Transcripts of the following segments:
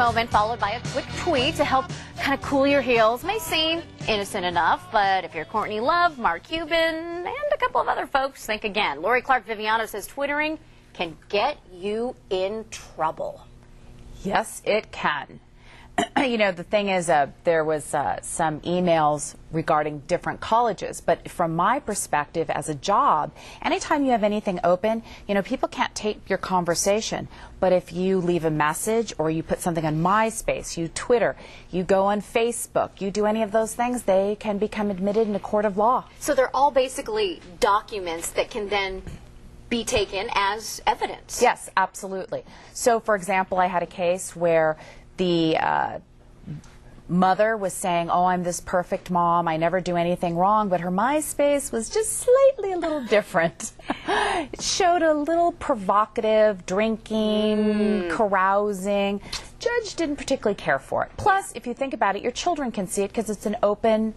moment followed by a quick tweet to help kind of cool your heels. May seem innocent enough, but if you're Courtney Love, Mark Cuban, and a couple of other folks, think again. Lori Clark Viviano says twittering can get you in trouble. Yes, it can. You know, the thing is, there was some emails regarding different colleges, but from my perspective as a job, anytime you have anything open, you know, people can't tape your conversation. But if you leave a message or you put something on MySpace, you Twitter, you go on Facebook, you do any of those things, they can become admitted in a court of law. So they're all basically documents that can then be taken as evidence. Yes, absolutely. So, for example, I had a case where the mother was saying, oh, I'm this perfect mom, I never do anything wrong, but her MySpace was just slightly a little different. It showed a little provocative, drinking, carousing. Judge didn't particularly care for it. Plus, if you think about it, your children can see it because it's an open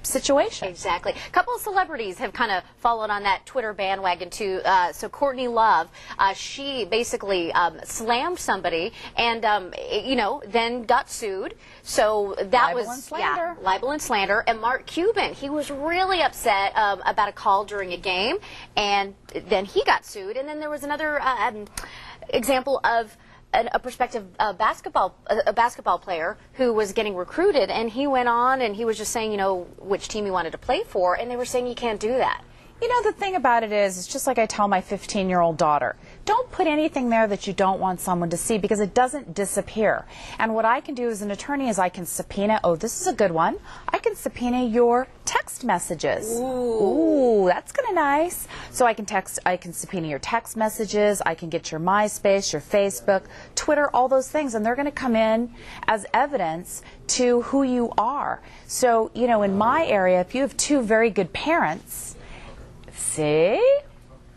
situation. Exactly. A couple of celebrities have kind of followed on that Twitter bandwagon too. So Courtney Love, she basically slammed somebody and, you know, then got sued. So that libel and slander. Yeah, libel and slander. And Mark Cuban, he was really upset about a call during a game, and then he got sued. And then there was another example of a prospective basketball player who was getting recruited, and he went on and he was just saying, you know, which team he wanted to play for, and they were saying you can't do that. You know, the thing about it is, it's just like I tell my 15-year-old daughter, don't put anything there that you don't want someone to see, because it doesn't disappear. And what I can do as an attorney is I can subpoena, oh, this is a good one, I can subpoena your text messages. Ooh, that's kind of nice. So I can subpoena your text messages, I can get your MySpace, your Facebook, Twitter, all those things, and they're going to come in as evidence to who you are. So, you know, in my area, if you have two very good parents, see?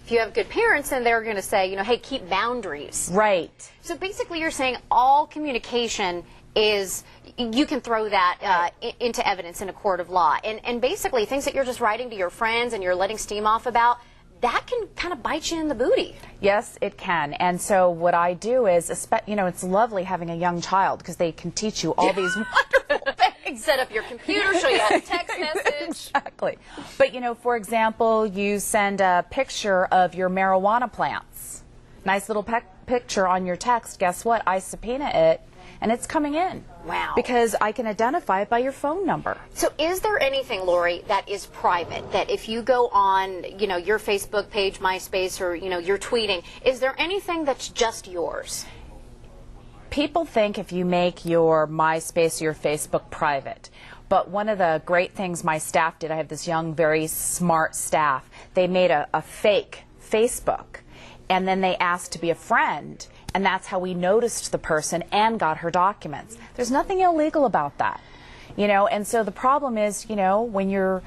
If you have good parents, then they're going to say, you know, hey, keep boundaries. Right. So basically you're saying all communication is, you can throw that into evidence in a court of law. And basically things that you're just writing to your friends and you're letting steam off about, that can kind of bite you in the booty. Yes, it can. And so what I do is, you know, it's lovely having a young child because they can teach you all these wonderful things. Set up your computer, show you how to text message. Exactly. But, you know, for example, you send a picture of your marijuana plants. Nice little picture on your text. Guess what? I subpoena it, and it's coming in. Wow. Because I can identify it by your phone number. So is there anything, Lori, that is private, that if you go on, you know, your Facebook page, MySpace, or, you know, you're tweeting, is there anything that's just yours? People think if you make your MySpace or your Facebook private, but one of the great things my staff did, I have this young, very smart staff, they made a fake Facebook, and then they asked to be a friend, and that's how we noticed the person and got her documents. There's nothing illegal about that, you know, and so the problem is, you know, when you're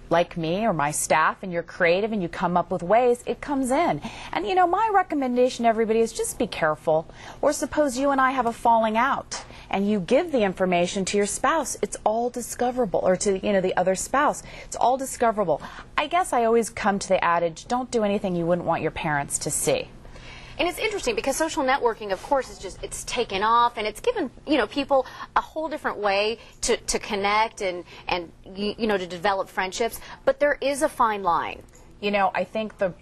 like me or my staff and you're creative and you come up with ways, it comes in. And, you know, my recommendation to everybody is just be careful. Or suppose you and I have a falling out and you give the information to your spouse, it's all discoverable, or to, you know, the other spouse, it's all discoverable. I guess I always come to the adage, don't do anything you wouldn't want your parents to see. And it's interesting because social networking, of course, is just, it's taken off, and it's given, you know, people a whole different way to connect and you know, to develop friendships. But there is a fine line. You know, I think the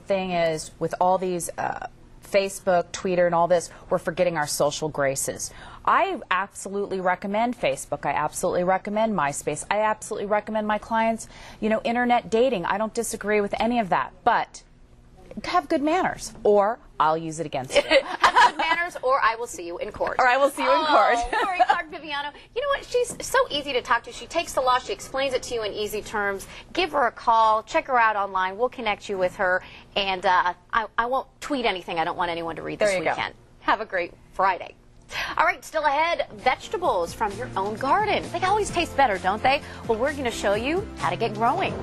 thing is, with all these Facebook, Twitter, and all this, we're forgetting our social graces. I absolutely recommend Facebook. I absolutely recommend MySpace. I absolutely recommend my clients, you know, internet dating. I don't disagree with any of that. But have good manners, or I'll use it against you. Have good manners, or I will see you in court. Or I will see you in court. Lori Clark Viviano. You know what? She's so easy to talk to. She takes the law, she explains it to you in easy terms. Give her a call. Check her out online. We'll connect you with her. And I won't tweet anything I don't want anyone to read this weekend. Have a great Friday. All right, still ahead, vegetables from your own garden. They always taste better, don't they? Well, we're going to show you how to get growing.